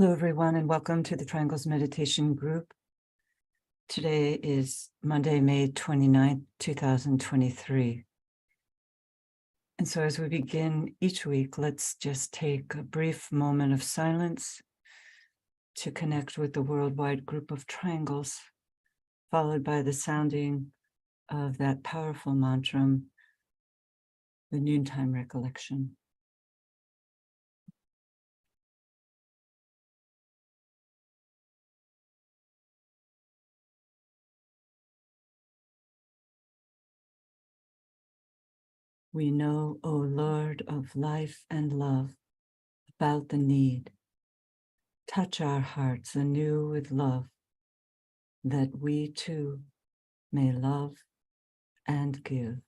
Hello, everyone, and welcome to the Triangles Meditation Group. Today is Monday, May 29th, 2023. And so as we begin each week, let's just take a brief moment of silence to connect with the worldwide group of triangles, followed by the sounding of that powerful mantra, the noontime recollection. We know, O Lord of life and love, about the need. Touch our hearts anew with love, that we too may love and give.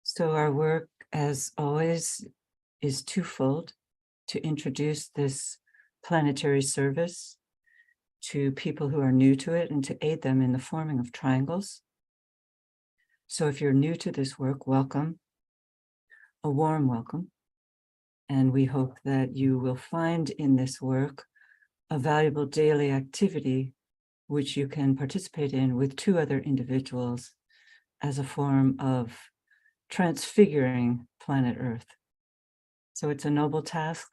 So our work, as always, is twofold: to introduce this planetary service to people who are new to it and to aid them in the forming of triangles. So if you're new to this work, welcome, a warm welcome. And we hope that you will find in this work a valuable daily activity which you can participate in with two other individuals as a form of transfiguring planet Earth. So it's a noble task,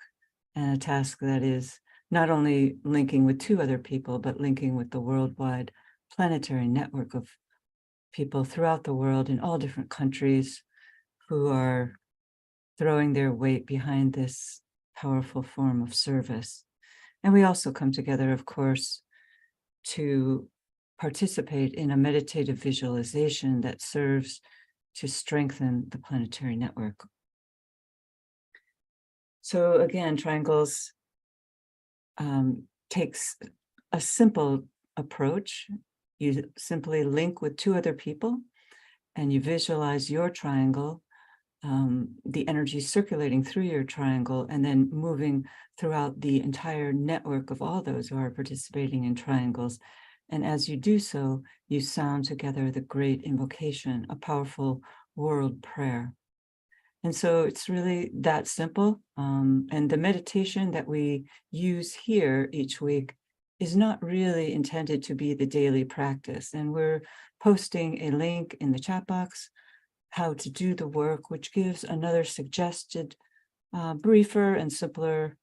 and a task that is not only linking with two other people, but linking with the worldwide planetary network of people throughout the world in all different countries who are throwing their weight behind this powerful form of service. And we also come together, of course, to participate in a meditative visualization that serves to strengthen the planetary network. So again, triangles takes a simple approach. You simply link with two other people and you visualize your triangle, the energy circulating through your triangle, and then moving throughout the entire network of all those who are participating in triangles. And as you do so, you sound together the great invocation, a powerful world prayer. And so it's really that simple. And the meditation that we use here each week is not really intended to be the daily practice. And we're posting a link in the chat box, how to do the work, which gives another suggested briefer and simpler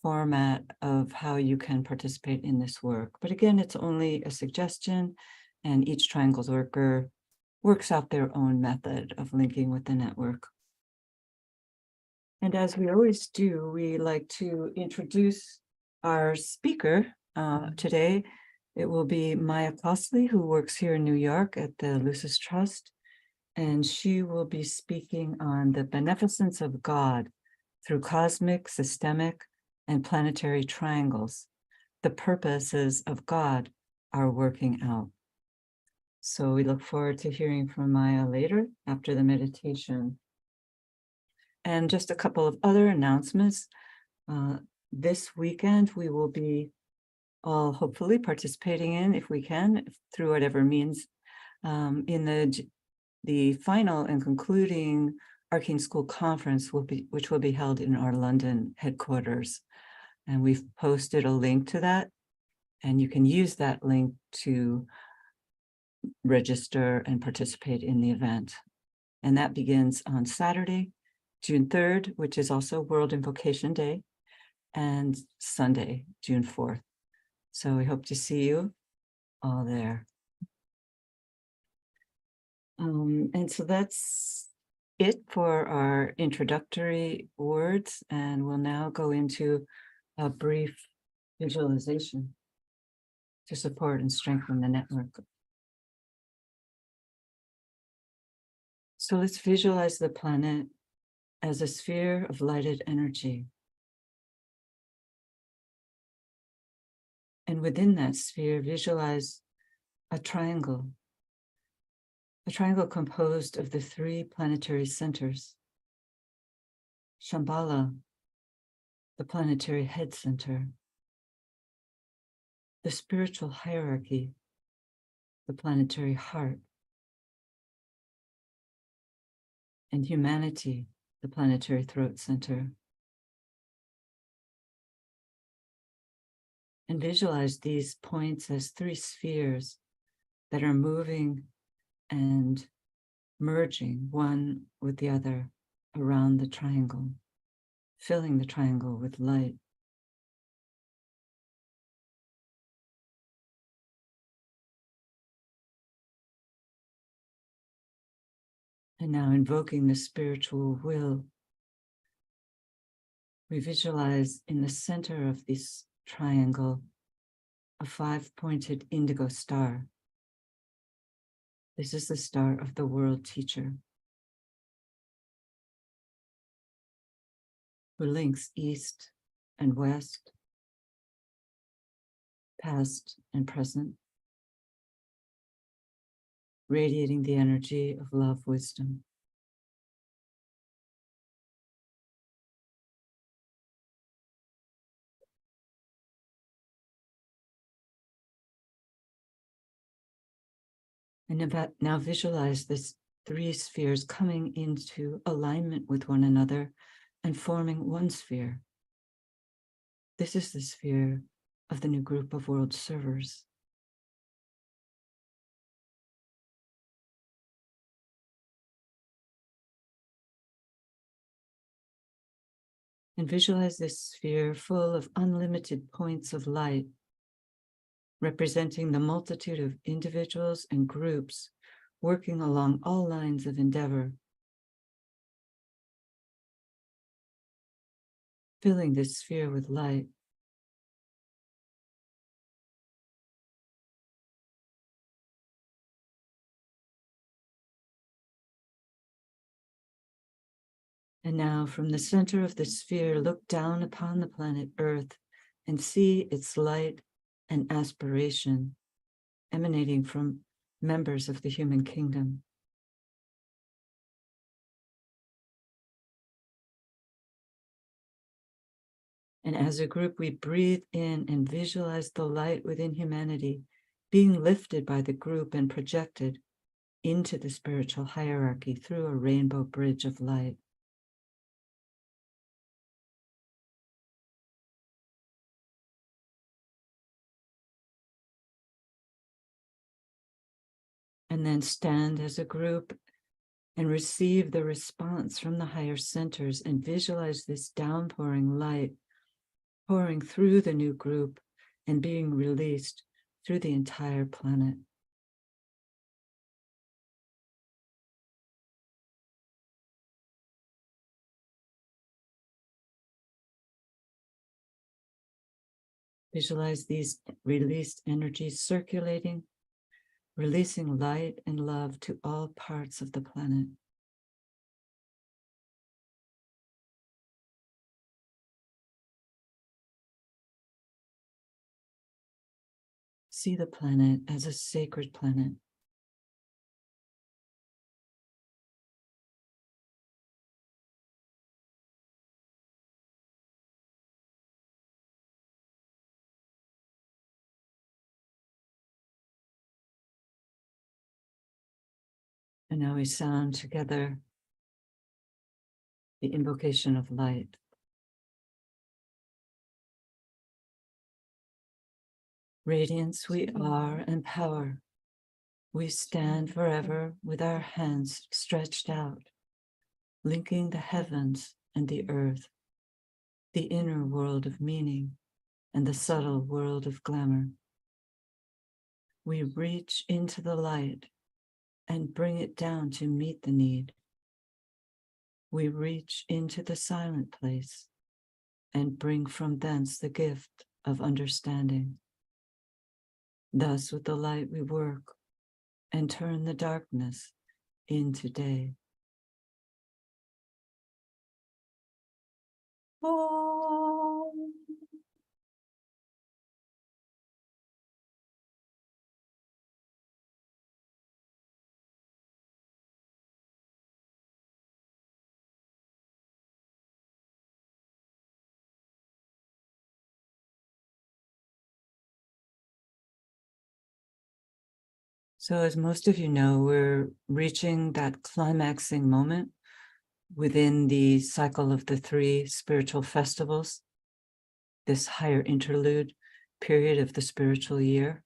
format of how you can participate in this work. But again, it's only a suggestion, and each triangles worker works out their own method of linking with the network. And as we always do, we like to introduce our speaker today. It will be Maya Costley, who works here in New York at the Lucis Trust, and she will be speaking on the beneficence of God through cosmic, systemic, and planetary triangles. The purposes of God are working out. So we look forward to hearing from Maya later after the meditation. And just a couple of other announcements. This weekend, we will be all hopefully participating in, if we can, through whatever means, in the final and concluding Arcane School Conference, which will be held in our London headquarters. And we've posted a link to that, and you can use that link to register and participate in the event. And that begins on Saturday, June 3rd, which is also World Invocation Day, and Sunday, June 4th. So we hope to see you all there. And so that's it for our introductory words, and we'll now go into a brief visualization to support and strengthen the network. So let's visualize the planet as a sphere of lighted energy. And within that sphere, visualize a triangle composed of the three planetary centers: Shambhala, the planetary head center; the spiritual hierarchy, the planetary heart; and humanity, the planetary throat center. And visualize these points as 3 spheres that are moving and merging one with the other around the triangle, filling the triangle with light. And now, invoking the spiritual will, we visualize in the center of this triangle a 5-pointed indigo star. This is the star of the world teacher, who links east and west, past and present, radiating the energy of love, wisdom. And now visualize this 3 spheres coming into alignment with one another and forming one sphere. This is the sphere of the new group of world servers. And visualize this sphere full of unlimited points of light, representing the multitude of individuals and groups working along all lines of endeavor, filling this sphere with light. And now, from the center of the sphere, look down upon the planet Earth and see its light and aspiration emanating from members of the human kingdom. And as a group, we breathe in and visualize the light within humanity being lifted by the group and projected into the spiritual hierarchy through a rainbow bridge of light. And then stand as a group and receive the response from the higher centers and visualize this downpouring light pouring through the new group and being released through the entire planet. Visualize these released energies circulating, releasing light and love to all parts of the planet. See the planet as a sacred planet. And now we sound together the invocation of light. Radiance we are and power. We stand forever with our hands stretched out, linking the heavens and the earth, the inner world of meaning and the subtle world of glamour. We reach into the light and bring it down to meet the need. We reach into the silent place and bring from thence the gift of understanding. Thus with the light we work and turn the darkness into day. Oh. So as most of you know, we're reaching that climaxing moment within the cycle of the 3 spiritual festivals, this higher interlude period of the spiritual year.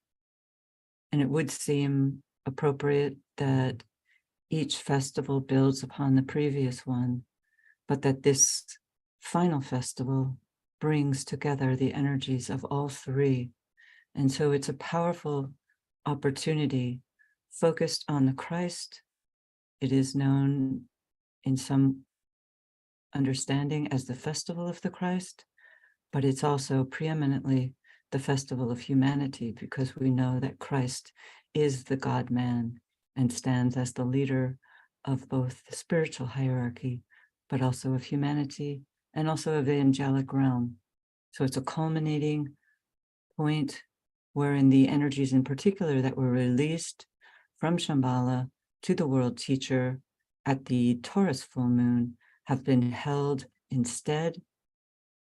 And it would seem appropriate that each festival builds upon the previous one, but that this final festival brings together the energies of all 3. And so it's a powerful opportunity focused on the Christ. It is known in some understanding as the festival of the Christ, but it's also preeminently the festival of humanity, because we know that Christ is the God-man and stands as the leader of both the spiritual hierarchy, but also of humanity and also of the angelic realm. So it's a culminating point wherein the energies in particular that were released from Shambhala to the world teacher at the Taurus full moon have been held instead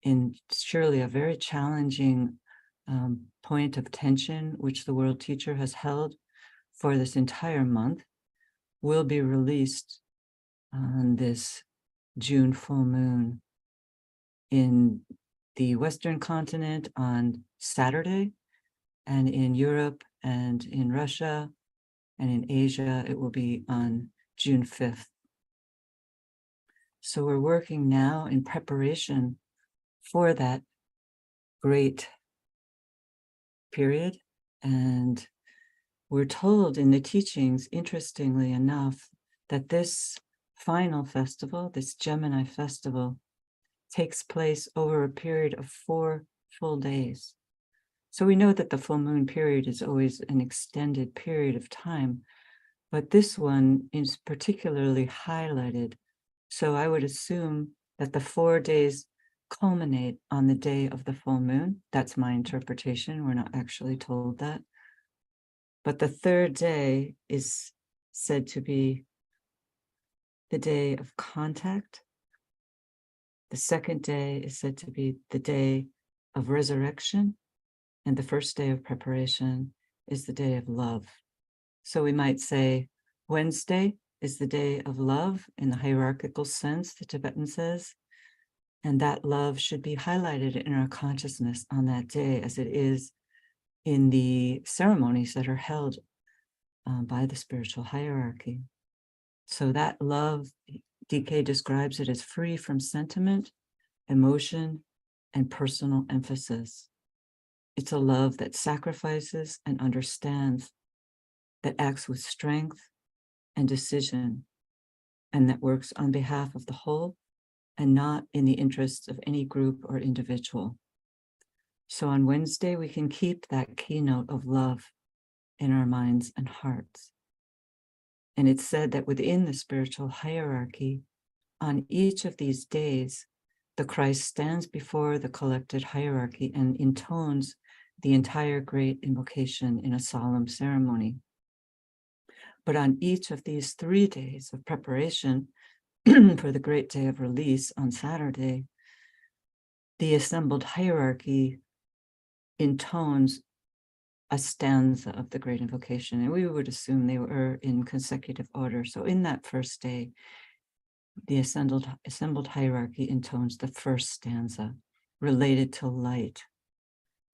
in surely a very challenging point of tension, which the world teacher has held for this entire month, will be released on this June full moon in the Western continent on Saturday, and in Europe and in Russia and in Asia, it will be on June 5th. So we're working now in preparation for that great period. And we're told in the teachings, interestingly enough, that this final festival, this Gemini festival, takes place over a period of 4 full days. So we know that the full moon period is always an extended period of time, but this one is particularly highlighted. So I would assume that the 4 days culminate on the day of the full moon. That's my interpretation. We're not actually told that. But the 3rd day is said to be the day of contact. The 2nd day is said to be the day of resurrection. And the 1st day of preparation is the day of love. So we might say Wednesday is the day of love in the hierarchical sense, the Tibetan says, and that love should be highlighted in our consciousness on that day, as it is in the ceremonies that are held by the spiritual hierarchy. So that love, DK describes it as free from sentiment, emotion, and personal emphasis. It's a love that sacrifices and understands, that acts with strength and decision, and that works on behalf of the whole and not in the interests of any group or individual. So on Wednesday, we can keep that keynote of love in our minds and hearts. And it's said that within the spiritual hierarchy, on each of these days, the Christ stands before the collected hierarchy and intones the entire great invocation in a solemn ceremony. But on each of these 3 days of preparation for the great day of release on Saturday, the assembled hierarchy intones a stanza of the great invocation, and we would assume they were in consecutive order. So in that 1st day, the assembled hierarchy intones the 1st stanza related to light,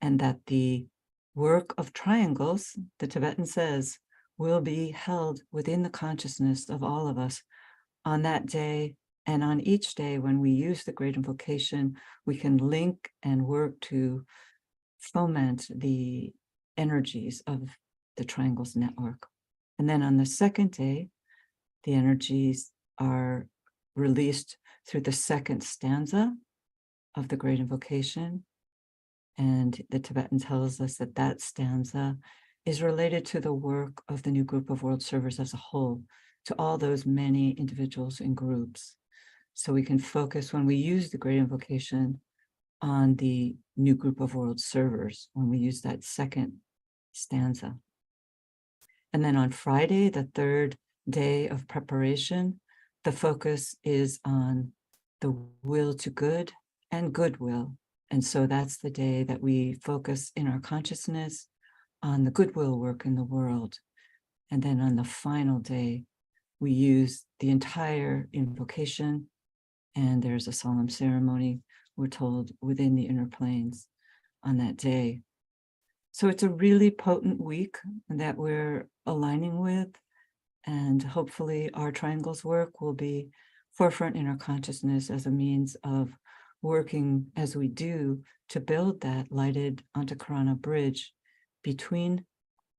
and that the work of triangles, the Tibetan says, will be held within the consciousness of all of us on that day. And on each day when we use the great invocation, we can link and work to foment the energies of the triangles network. And then on the 2nd day, the energies are released through the 2nd stanza of the great invocation. And the Tibetan tells us that that stanza is related to the work of the new group of world servers as a whole, to all those many individuals and groups. So we can focus when we use the great invocation on the new group of world servers, when we use that 2nd stanza. And then on Friday, the 3rd day of preparation, the focus is on the will to good and goodwill. And so that's the day that we focus in our consciousness on the goodwill work in the world. And then on the final day, we use the entire invocation and there's a solemn ceremony, we're told, within the inner planes on that day. So it's a really potent week that we're aligning with, and hopefully our triangles work will be forefront in our consciousness as a means of working as we do to build that lighted Antakarana bridge between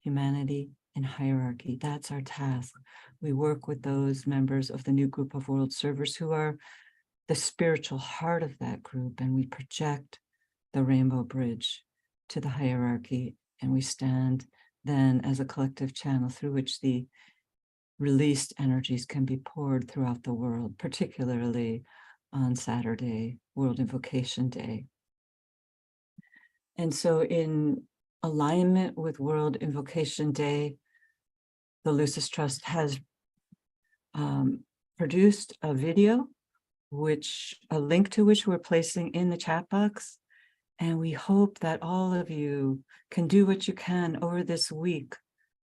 humanity and hierarchy. That's our task. We work with those members of the new group of world servers who are the spiritual heart of that group, and we project the rainbow bridge to the hierarchy, and we stand then as a collective channel through which the released energies can be poured throughout the world, particularly on Saturday, World Invocation Day. And so in alignment with World Invocation Day, the Lucis Trust has produced a video, a link to which we're placing in the chat box. And we hope that all of you can do what you can over this week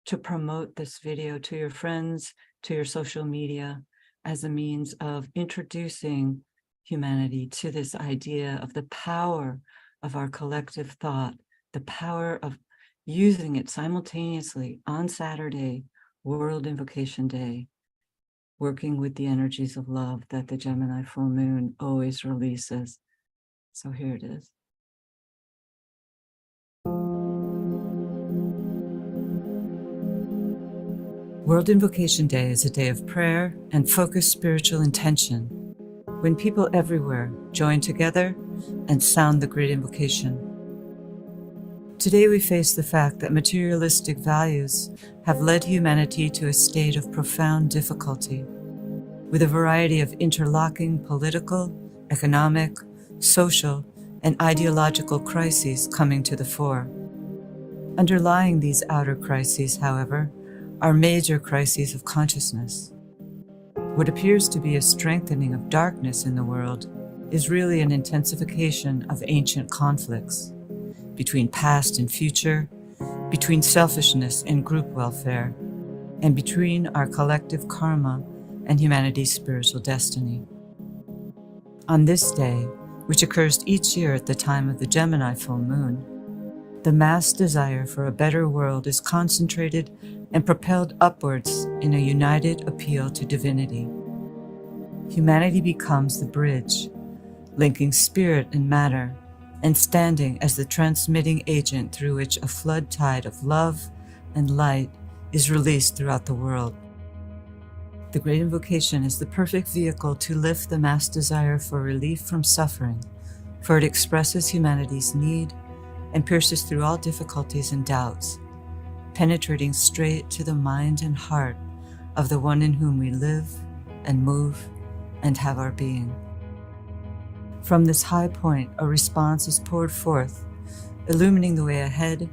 to promote this video to your friends, to your social media, as a means of introducing humanity to this idea of the power of our collective thought, the power of using it simultaneously on Saturday, World Invocation Day, working with the energies of love that the Gemini full moon always releases. So here it is. World Invocation Day is a day of prayer and focused spiritual intention, when people everywhere join together and sound the great invocation. Today we face the fact that materialistic values have led humanity to a state of profound difficulty, with a variety of interlocking political, economic, social, and ideological crises coming to the fore. Underlying these outer crises, however, are major crises of consciousness. What appears to be a strengthening of darkness in the world is really an intensification of ancient conflicts between past and future, between selfishness and group welfare, and between our collective karma and humanity's spiritual destiny. On this day, which occurs each year at the time of the Gemini full moon, the mass desire for a better world is concentrated and propelled upwards in a united appeal to divinity. Humanity becomes the bridge, linking spirit and matter, and standing as the transmitting agent through which a flood tide of love and light is released throughout the world. The Great Invocation is the perfect vehicle to lift the mass desire for relief from suffering, for it expresses humanity's need and pierces through all difficulties and doubts, penetrating straight to the mind and heart of the one in whom we live and move and have our being. From this high point, a response is poured forth, illumining the way ahead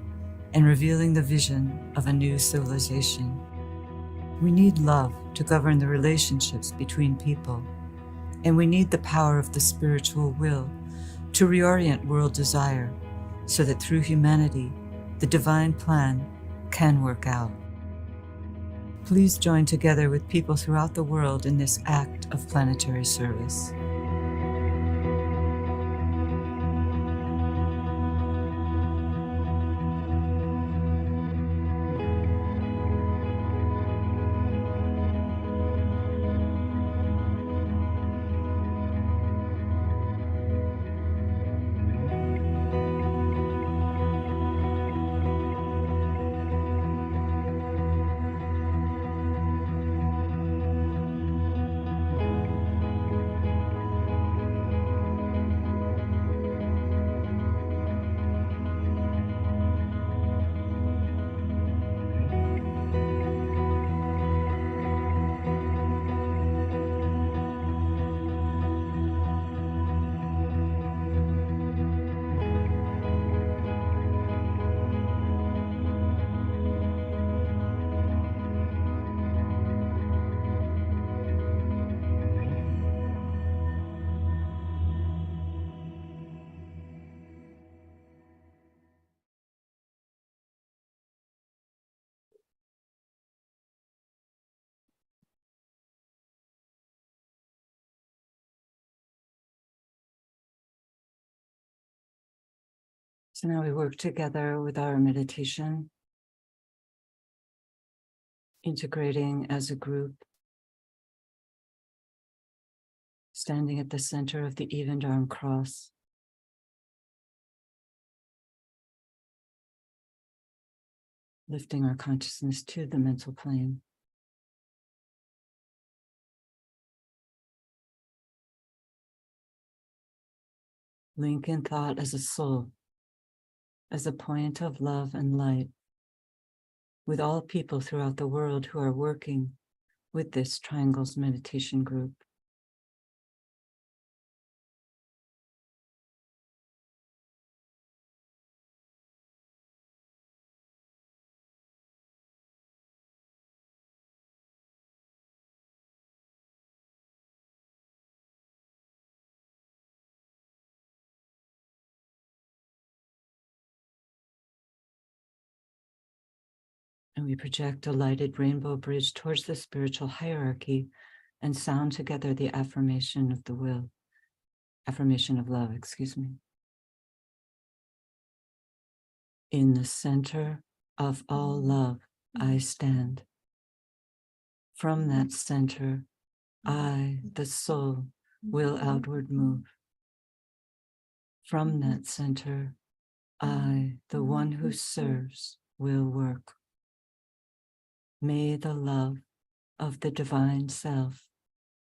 and revealing the vision of a new civilization. We need love to govern the relationships between people, and we need the power of the spiritual will to reorient world desire so that through humanity, the divine plan can work out. Please join together with people throughout the world in this act of planetary service. So now we work together with our meditation, integrating as a group, standing at the center of the evened arm cross. Lifting our consciousness to the mental plane. Link in thought as a soul, as a point of love and light, with all people throughout the world who are working with this Triangles meditation group. And we project a lighted rainbow bridge towards the spiritual hierarchy and sound together the affirmation of the will, affirmation of love, excuse me. In the center of all love, I stand. From that center, I, the soul, will outward move. From that center, I, the one who serves, will work. May the love of the divine self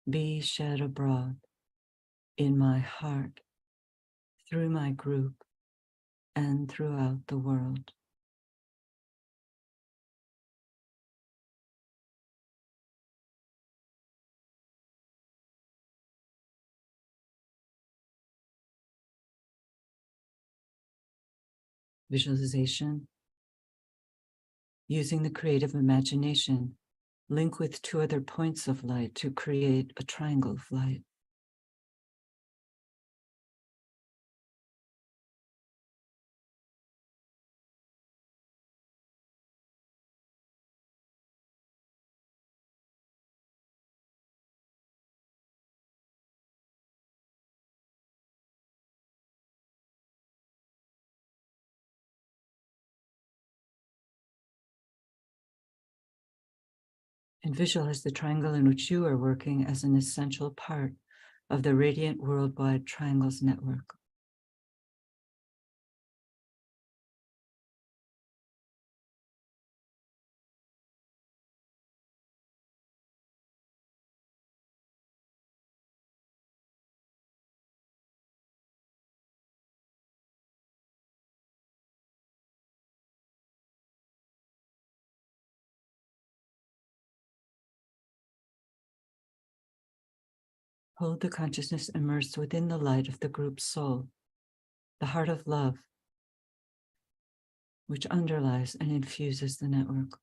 be shed abroad in my heart, through my group, and throughout the world. Visualization. Using the creative imagination, link with two other points of light to create a triangle of light. And visualize the triangle in which you are working as an essential part of the radiant worldwide triangles network. Hold the consciousness immersed within the light of the group's soul, the heart of love, which underlies and infuses the network.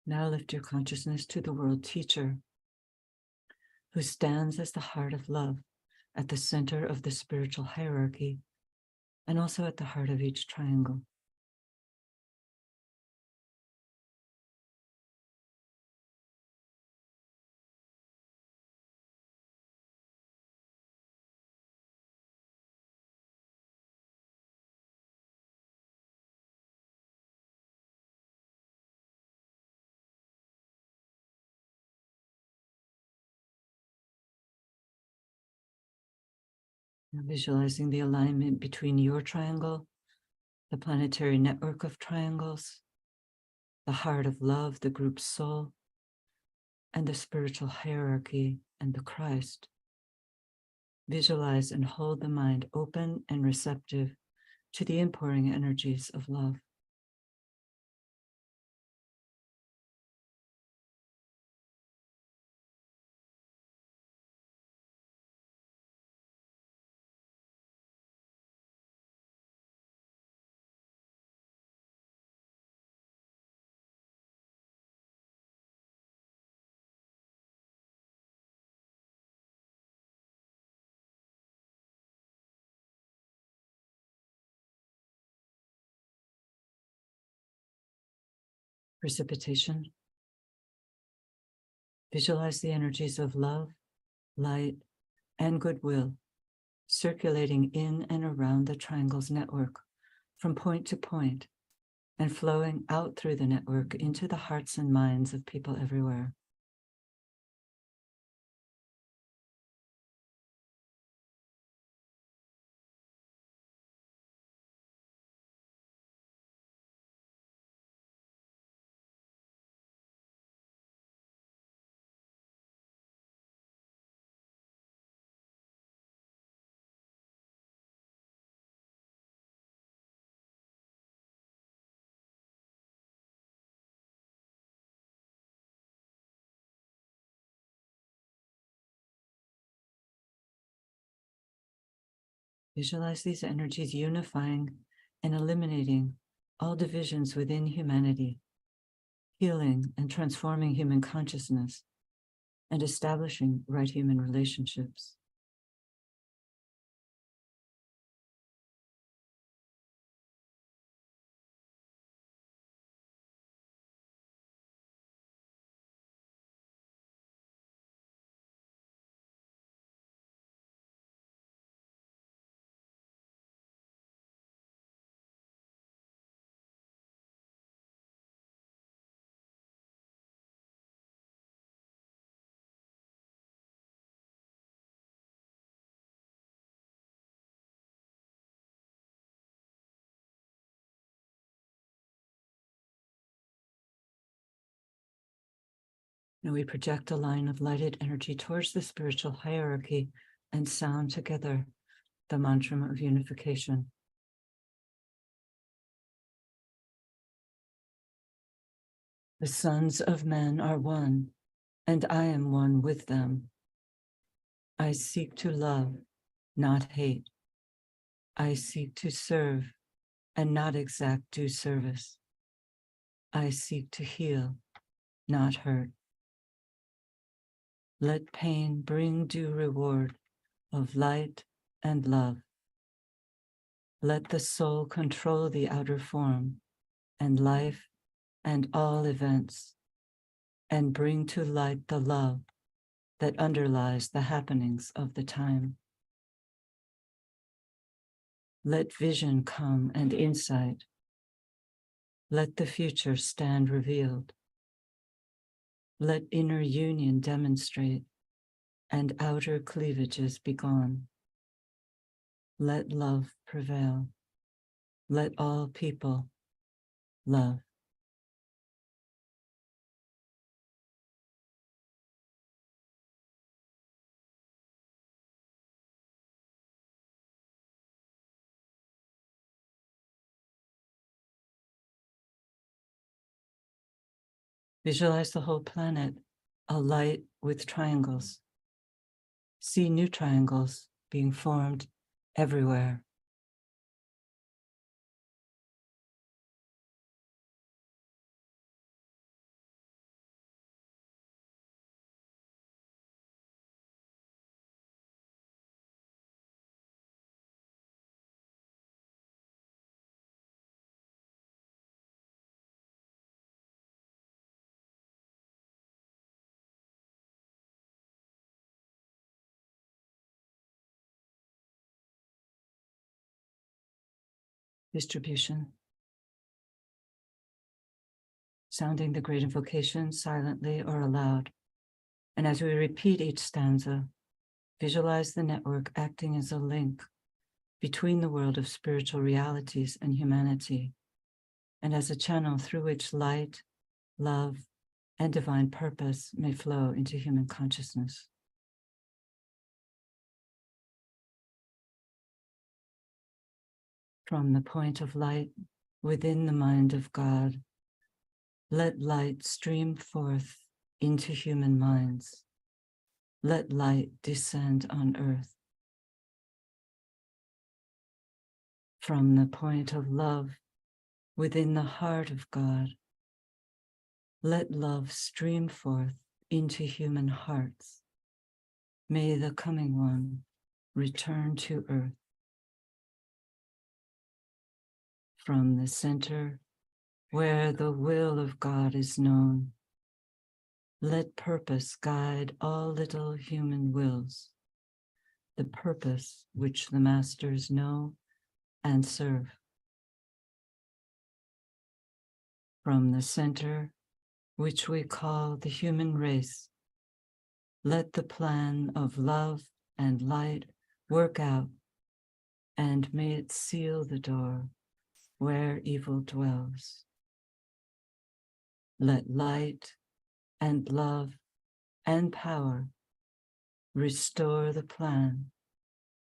Now lift your consciousness to the world teacher, who stands as the heart of love at the center of the spiritual hierarchy and also at the heart of each triangle. Now visualizing the alignment between your triangle, the planetary network of triangles, the heart of love, the group's soul, and the spiritual hierarchy and the Christ. Visualize and hold the mind open and receptive to the inpouring energies of love. Precipitation. Visualize the energies of love, light, and goodwill circulating in and around the triangle's network from point to point and flowing out through the network into the hearts and minds of people everywhere. Visualize these energies unifying and eliminating all divisions within humanity, healing and transforming human consciousness, and establishing right human relationships. And we project a line of lighted energy towards the spiritual hierarchy and sound together the mantra of unification. The sons of men are one, and I am one with them. I seek to love, not hate. I seek to serve and not exact due service. I seek to heal, not hurt. Let pain bring due reward of light and love. Let the soul control the outer form and life and all events, and bring to light the love that underlies the happenings of the time. Let vision come and insight. Let the future stand revealed. Let inner union demonstrate and outer cleavages be gone. Let love prevail. Let all people love. Visualize the whole planet alight with triangles. See new triangles being formed everywhere. Distribution. Sounding the great invocation silently or aloud. And as we repeat each stanza, visualize the network acting as a link between the world of spiritual realities and humanity, and as a channel through which light, love, and divine purpose may flow into human consciousness. From the point of light within the mind of God, let light stream forth into human minds. Let light descend on earth. From the point of love within the heart of God, let love stream forth into human hearts. May the coming one return to earth. From the center where the will of God is known. Let purpose guide all little human wills, the purpose which the masters know and serve. From the center, which we call the human race, let the plan of love and light work out, and may it seal the door where evil dwells. Let light and love and power restore the plan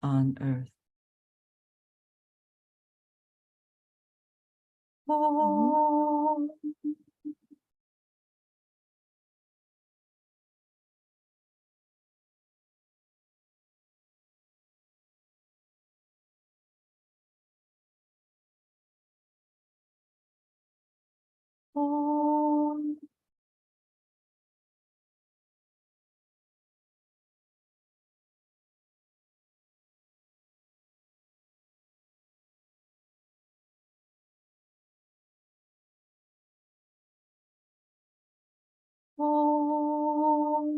on earth. Oh. Oh. Oh.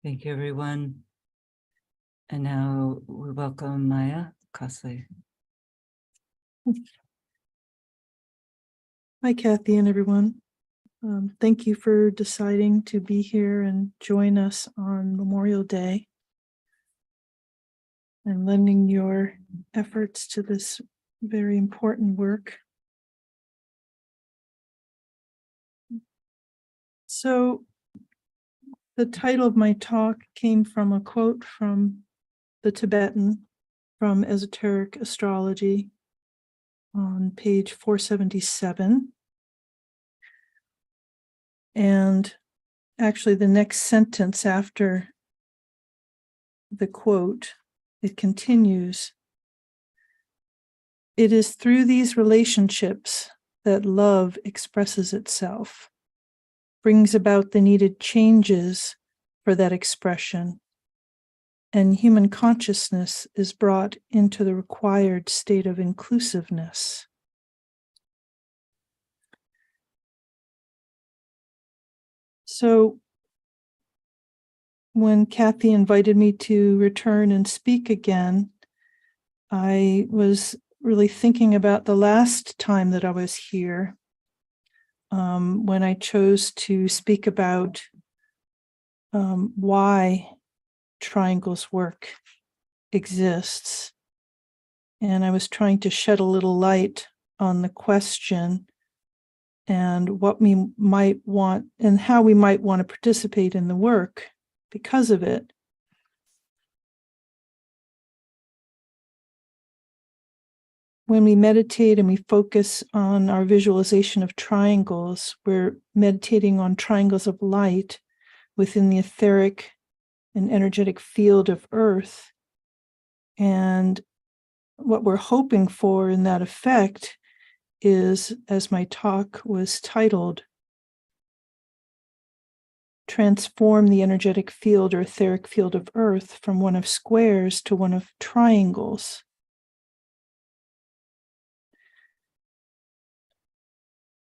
Thank you, everyone. And now we welcome Maya Cosley. Hi, Kathy and everyone. Thank you for deciding to be here and join us on Memorial Day and lending your efforts to this very important work. So the title of my talk came from a quote from the Tibetan from Esoteric Astrology on page 477. And actually the next sentence after the quote, it continues, "It is through these relationships that love expresses itself, brings about the needed changes for that expression, and human consciousness is brought into the required state of inclusiveness." So when Kathy invited me to return and speak again, I was really thinking about the last time that I was here, when I chose to speak about why triangles work exists. And I was trying to shed a little light on the question and what we might want and how we might want to participate in the work because of it. When we meditate and we focus on our visualization of triangles, we're meditating on triangles of light within the etheric and energetic field of Earth. And what we're hoping for in that effect is, as my talk was titled, transform the energetic field or etheric field of Earth from one of squares to one of triangles.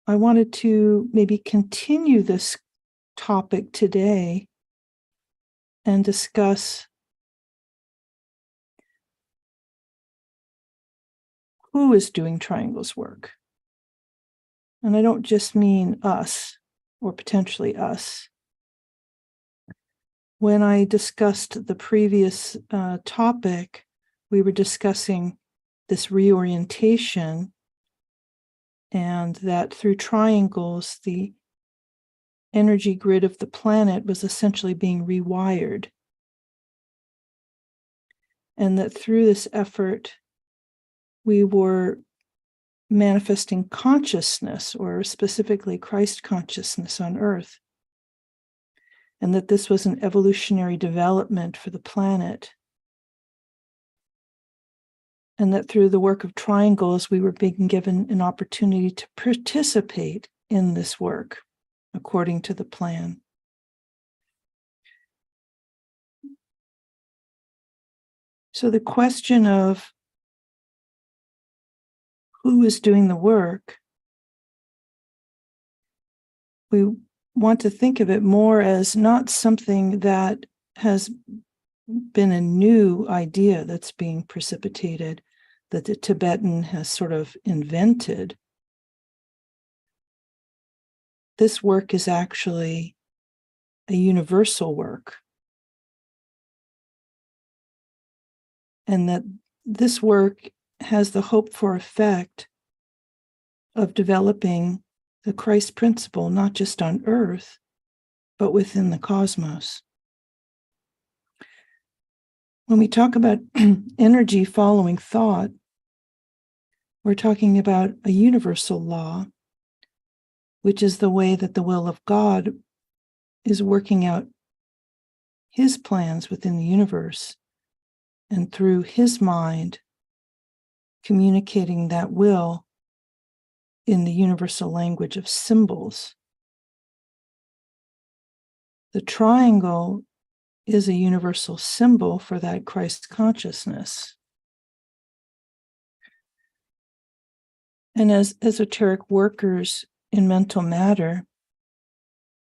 I wanted to maybe continue this topic today and discuss who is doing triangles work. And I don't just mean us or potentially us. When I discussed the previous topic, we were discussing this reorientation, and that through triangles, the energy grid of the planet was essentially being rewired. And that through this effort, we were manifesting consciousness, or specifically Christ consciousness on Earth. and that this was an evolutionary development for the planet. And that through the work of triangles, we were being given an opportunity to participate in this work according to the plan. So the question of who is doing the work, we want to think of it more as not something that has been a new idea that's being precipitated, that the Tibetan has sort of invented. This work is actually a universal work. And that this work has the hoped for effect of developing the Christ principle, not just on earth, but within the cosmos. When we talk about energy following thought, we're talking about a universal law, which is the way that the will of God is working out his plans within the universe, and through his mind, communicating that will in the universal language of symbols. The triangle is a universal symbol for that Christ consciousness. And as esoteric workers in mental matter,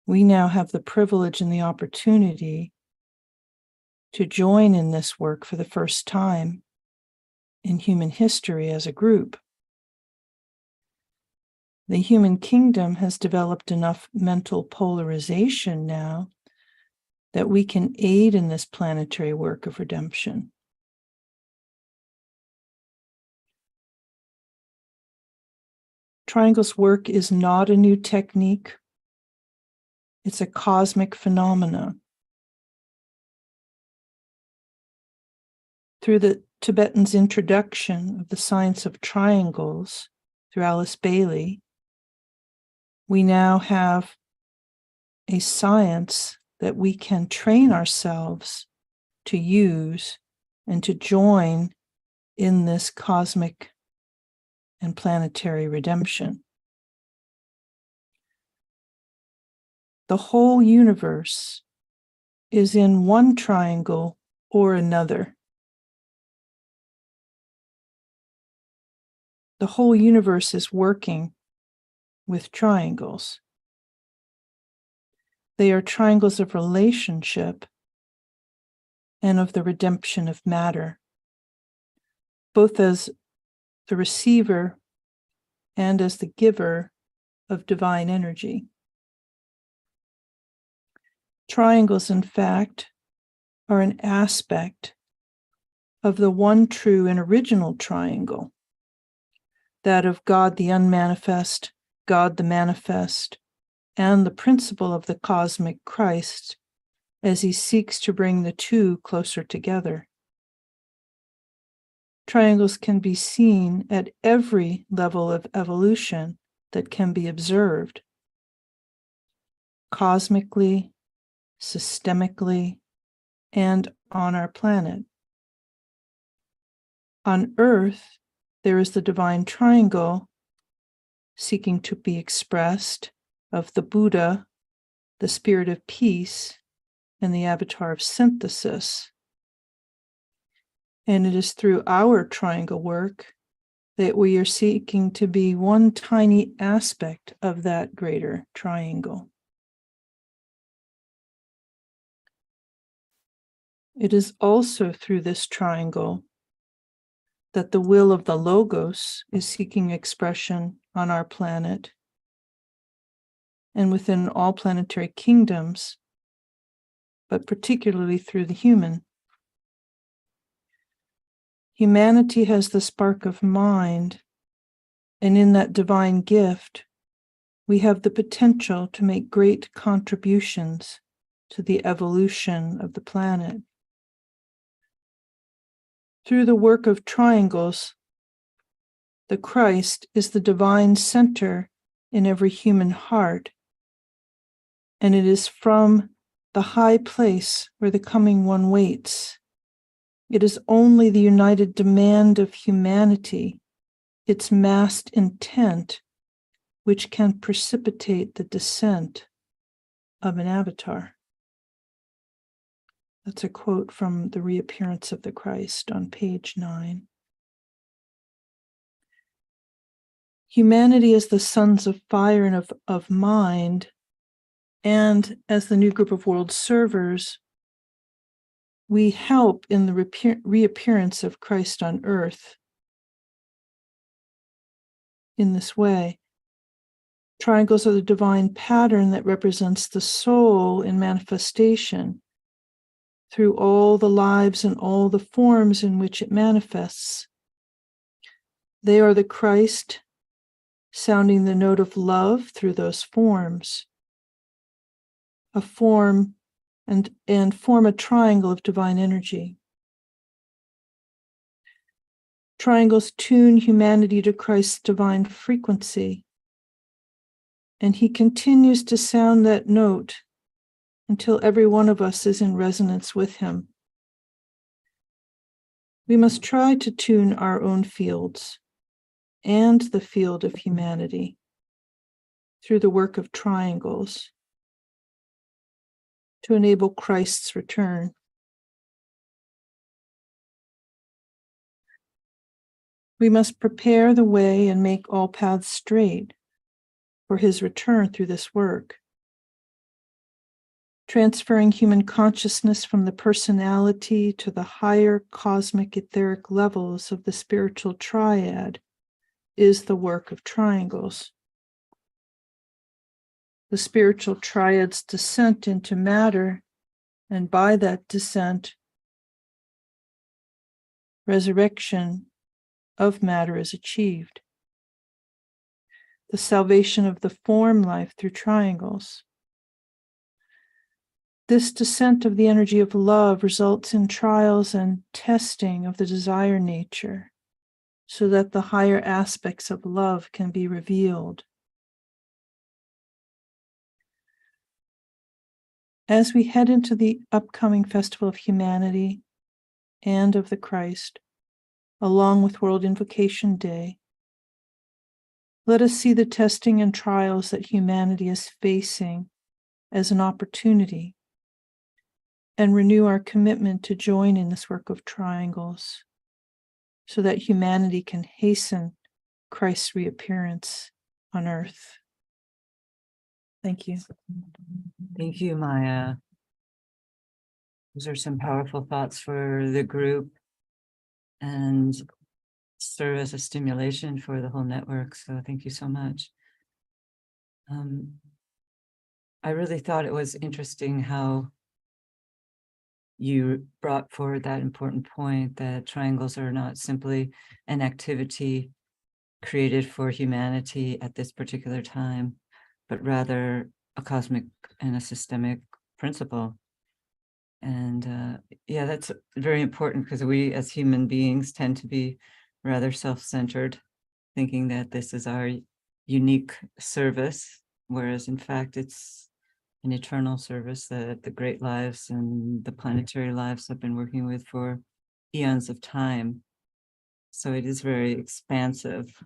we now have the privilege and the opportunity to join in this work for the first time in human history as a group. The human kingdom has developed enough mental polarization now that we can aid in this planetary work of redemption. Triangles work is not a new technique. It's a cosmic phenomenon. Through the Tibetan's introduction of the science of triangles through Alice Bailey, we now have a science that we can train ourselves to use and to join in this cosmic and planetary redemption. The whole universe is in one triangle or another. The whole universe is working with triangles. They are triangles of relationship and of the redemption of matter, both as the receiver and as the giver of divine energy. Triangles, in fact, are an aspect of the one true and original triangle, that of God the unmanifest, God the manifest, and the principle of the cosmic Christ as he seeks to bring the two closer together. Triangles can be seen at every level of evolution that can be observed, cosmically, systemically, and on our planet. On Earth, there is the divine triangle seeking to be expressed of the Buddha, the spirit of peace, and the avatar of synthesis. And it is through our triangle work that we are seeking to be one tiny aspect of that greater triangle. It is also through this triangle that the will of the Logos is seeking expression on our planet and within all planetary kingdoms, but particularly through the human. Humanity has the spark of mind, and in that divine gift, we have the potential to make great contributions to the evolution of the planet. Through the work of triangles, the Christ is the divine center in every human heart, and it is from the high place where the coming one waits. It is only the united demand of humanity, its massed intent, which can precipitate the descent of an avatar. That's a quote from The Reappearance of the Christ on page 9. Humanity as the sons of fire and of mind, and as the new group of world servers, we help in the reappearance of Christ on earth in this way. Triangles are the divine pattern that represents the soul in manifestation through all the lives and all the forms in which it manifests. They are the Christ sounding the note of love through those forms, a form and form a triangle of divine energy. Triangles tune humanity to Christ's divine frequency, and he continues to sound that note until every one of us is in resonance with him. We must try to tune our own fields and the field of humanity through the work of triangles to enable Christ's return. We must prepare the way and make all paths straight for his return through this work. Transferring human consciousness from the personality to the higher cosmic etheric levels of the spiritual triad is the work of triangles. The spiritual triad's descent into matter, and by that descent, resurrection of matter is achieved. The salvation of the form life through triangles. This descent of the energy of love results in trials and testing of the desire nature, so that the higher aspects of love can be revealed. As we head into the upcoming Festival of Humanity and of the Christ, along with World Invocation Day, let us see the testing and trials that humanity is facing as an opportunity and renew our commitment to join in this work of triangles so that humanity can hasten Christ's reappearance on earth. Thank you. Thank you, Maya. Those are some powerful thoughts for the group and serve as a stimulation for the whole network. So thank you so much. I really thought it was interesting how you brought forward that important point that triangles are not simply an activity created for humanity at this particular time, but rather a cosmic and a systemic principle. And yeah, that's very important because we as human beings tend to be rather self-centered, thinking that this is our unique service, whereas in fact it's an eternal service that the great lives and the planetary lives have been working with for eons of time. So it is very expansive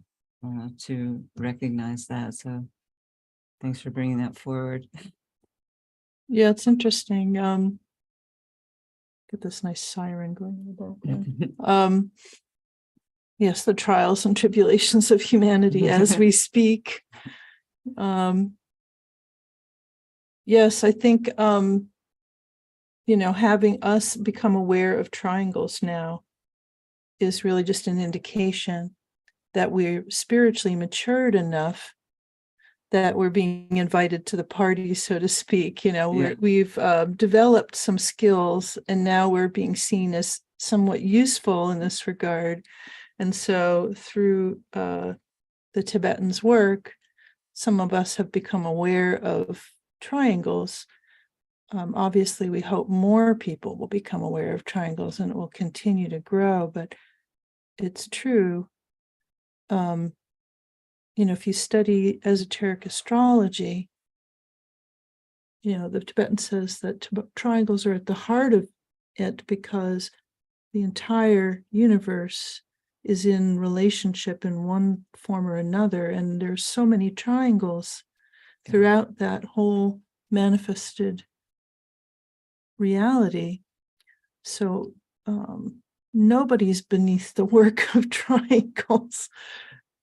to recognize that. So thanks for bringing that forward. Yeah, it's interesting. Get this nice siren going in the background. Yes, the trials and tribulations of humanity as we speak. Yes, I think, having us become aware of triangles now is really just an indication that we're spiritually matured enough that we're being invited to the party, so to speak. We've developed some skills, and now we're being seen as somewhat useful in this regard. And so through the Tibetans' work, some of us have become aware of triangles. Obviously, we hope more people will become aware of triangles and it will continue to grow, but it's true. If you study esoteric astrology, The Tibetan says that triangles are at the heart of it because the entire universe is in relationship in one form or another, and there's so many triangles throughout that whole manifested reality. So nobody's beneath the work of triangles.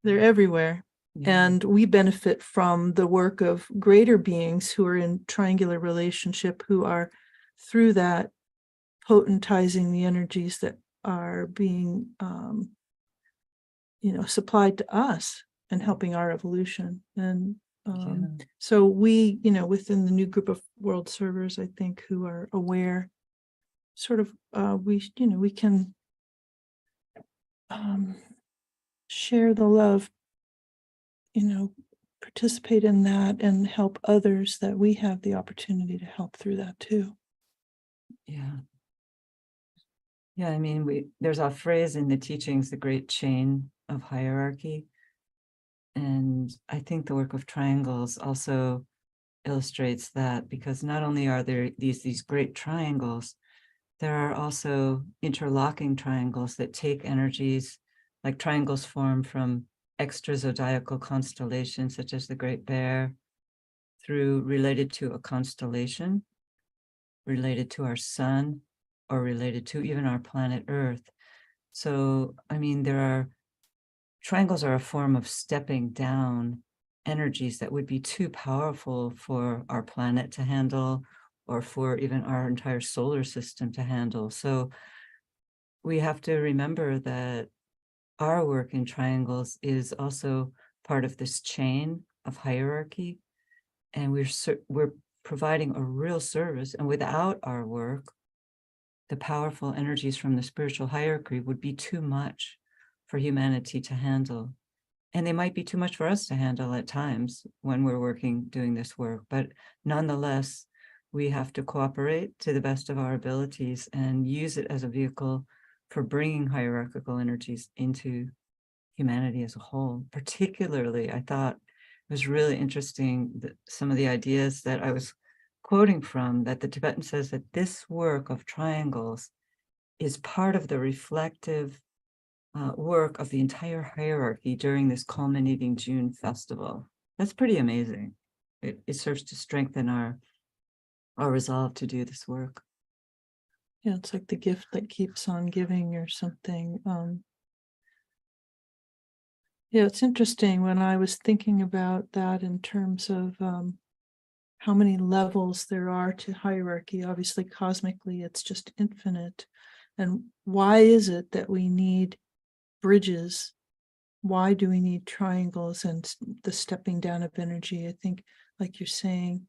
They're everywhere. And we benefit from the work of greater beings who are in triangular relationship, who are through that potentizing the energies that are being supplied to us and helping our evolution. And so we, within the new group of world servers, I think, who are aware, sort of, we can share the love, participate in that and help others that we have the opportunity to help through that too. Yeah. I mean, there's a phrase in the teachings, the great chain of hierarchy. And I think the work of triangles also illustrates that, because not only are there these great triangles, there are also interlocking triangles that take energies, like triangles form from extra zodiacal constellations, such as the Great Bear, through related to a constellation, related to our sun, or related to even our planet Earth. So, I mean, triangles are a form of stepping down energies that would be too powerful for our planet to handle, or for even our entire solar system to handle. So we have to remember that our work in triangles is also part of this chain of hierarchy, and we're providing a real service. And without our work, the powerful energies from the spiritual hierarchy would be too much for humanity to handle. And they might be too much for us to handle at times when we're doing this work. But nonetheless, we have to cooperate to the best of our abilities and use it as a vehicle for bringing hierarchical energies into humanity as a whole. Particularly, I thought it was really interesting that some of the ideas that I was quoting from, that the Tibetan says that this work of triangles is part of the reflective work of the entire hierarchy during this culminating June festival. That's pretty amazing. It serves to strengthen our resolve to do this work. Yeah, it's like the gift that keeps on giving or something. Yeah, it's interesting when I was thinking about that in terms of how many levels there are to hierarchy. Obviously, cosmically, it's just infinite. And why is it that we need bridges? Why do we need triangles and the stepping down of energy? I think, like you're saying,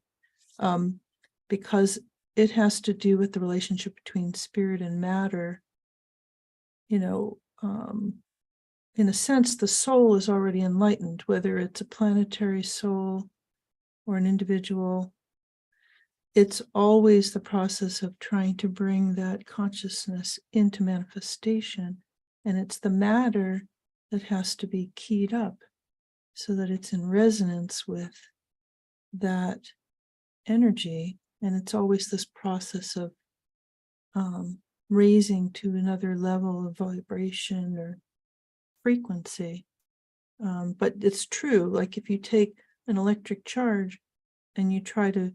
because it has to do with the relationship between spirit and matter. In a sense, the soul is already enlightened, whether it's a planetary soul or an individual. It's always the process of trying to bring that consciousness into manifestation. And it's the matter that has to be keyed up so that it's in resonance with that energy. And it's always this process of raising to another level of vibration or frequency. But it's true, like if you take an electric charge and you try to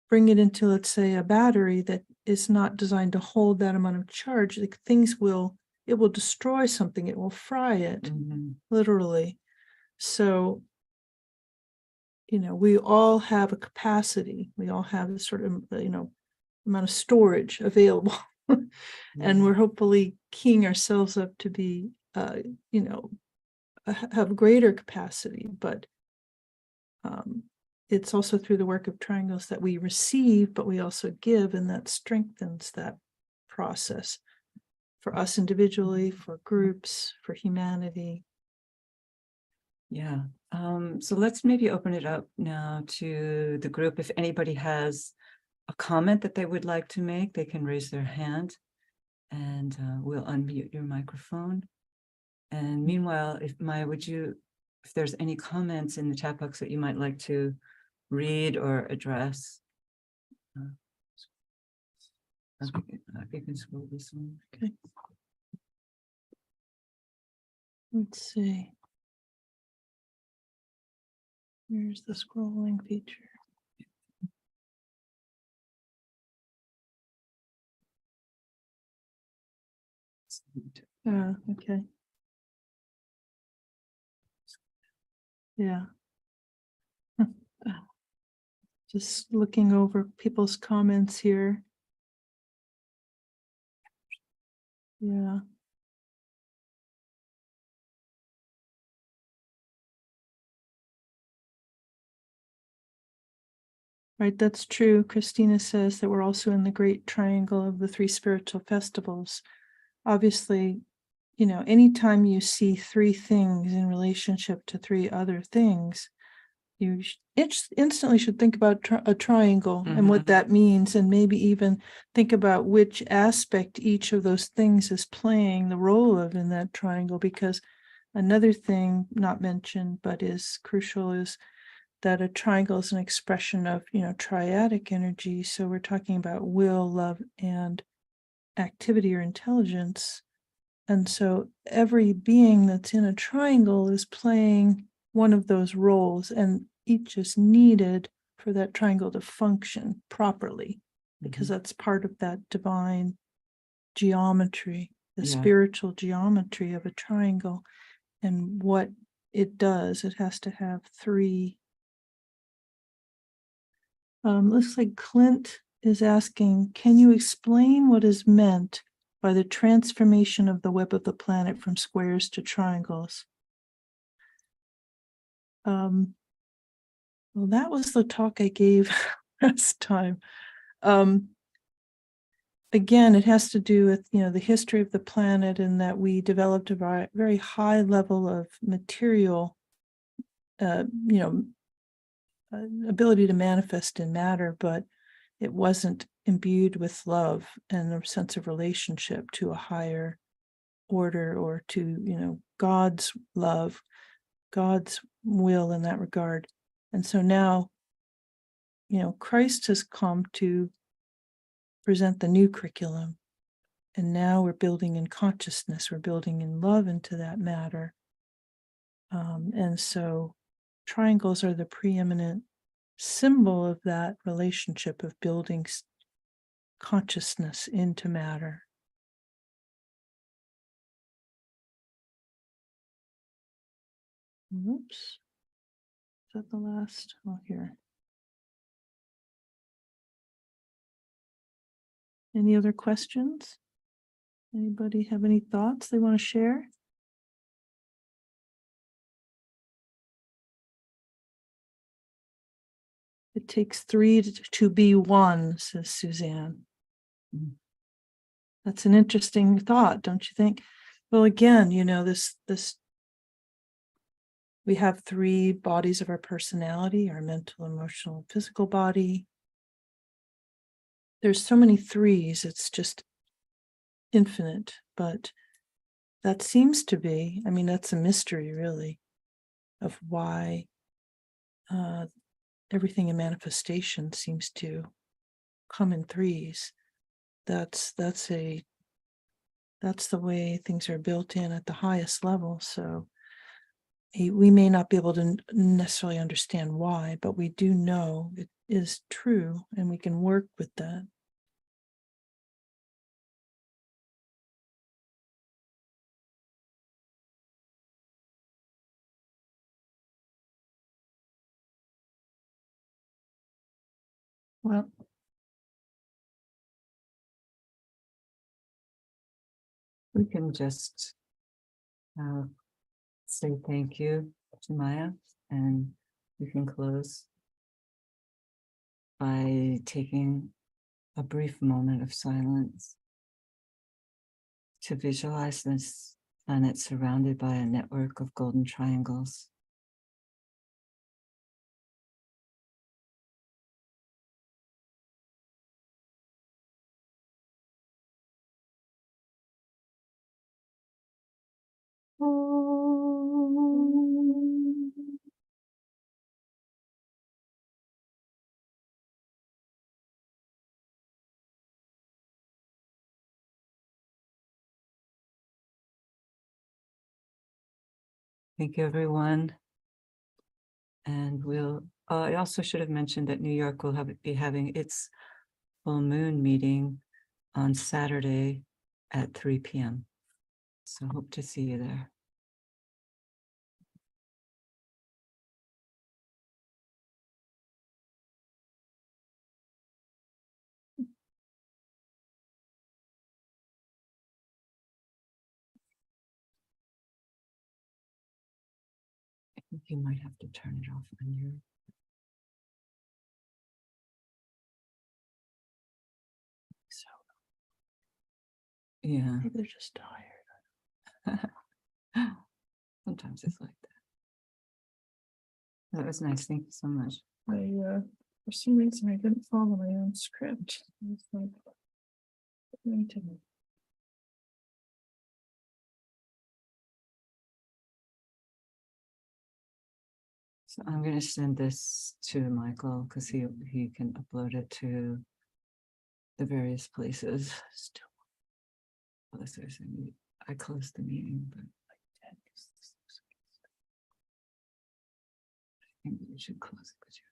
bring it into, let's say, a battery that is not designed to hold that amount of charge, like it will destroy something, it will fry it, literally. So, we all have a capacity, we all have a sort of, amount of storage available. And we're hopefully keying ourselves up to be, have greater capacity, but it's also through the work of triangles that we receive, but we also give, and that strengthens that process for us individually, for groups, for humanity. Yeah. So let's maybe open it up now to the group. If anybody has a comment that they would like to make, they can raise their hand, and we'll unmute your microphone. And meanwhile, if there's any comments in the chat box that you might like to read or address, You can scroll this one. Okay. Let's see. Here's the scrolling feature. Okay. Yeah. Just looking over people's comments here. Yeah. Right, that's true. Christina says that we're also in the great triangle of the three spiritual festivals. Obviously, anytime you see three things in relationship to three other things, you instantly should think about a triangle and what that means, and maybe even think about which aspect each of those things is playing the role of in that triangle. Because another thing not mentioned but is crucial is that a triangle is an expression of triadic energy. So we're talking about will, love, and activity or intelligence. And so every being that's in a triangle is playing one of those roles, and each is needed for that triangle to function properly, because that's part of that divine geometry, the spiritual geometry of a triangle. And what it does, it has to have three. Looks like Clint is asking, can you explain what is meant by the transformation of the web of the planet from squares to triangles? Well, that was the talk I gave last time. Again, it has to do with, the history of the planet, and that we developed a very high level of material, ability to manifest in matter, but it wasn't imbued with love and a sense of relationship to a higher order, or to, God's love, God's will in that regard. And so now, Christ has come to present the new curriculum. And now we're building in consciousness, we're building in love into that matter. And so triangles are the preeminent symbol of that relationship of building consciousness into matter. Oops. Is that the last? Oh, here. Any other questions? Anybody have any thoughts they want to share? It takes three to be one, says Suzanne. That's an interesting thought, don't you think? Well, again, this we have three bodies of our personality: our mental, emotional, physical body. There's so many threes, it's just infinite. But that seems to be, that's a mystery, really, of why everything in manifestation seems to come in threes. That's the way things are built in at the highest level. So we may not be able to necessarily understand why, but we do know it is true, and we can work with that. Well, We can just say thank you to Maya, and we can close by taking a brief moment of silence to visualize this planet surrounded by a network of golden triangles. Thank you, everyone. And I also should have mentioned that New York will be having its full moon meeting on Saturday at 3 p.m. So hope to see you there. I think you might have to turn it off on your. So Yeah. maybe they're just tired. Sometimes it's like that. That was nice. Thank you so much. For some reason, I didn't follow my own script. It's like, wait a minute. So I'm going to send this to Michael because he can upload it to the various places. Still, I closed the meeting, but I think we should close it because you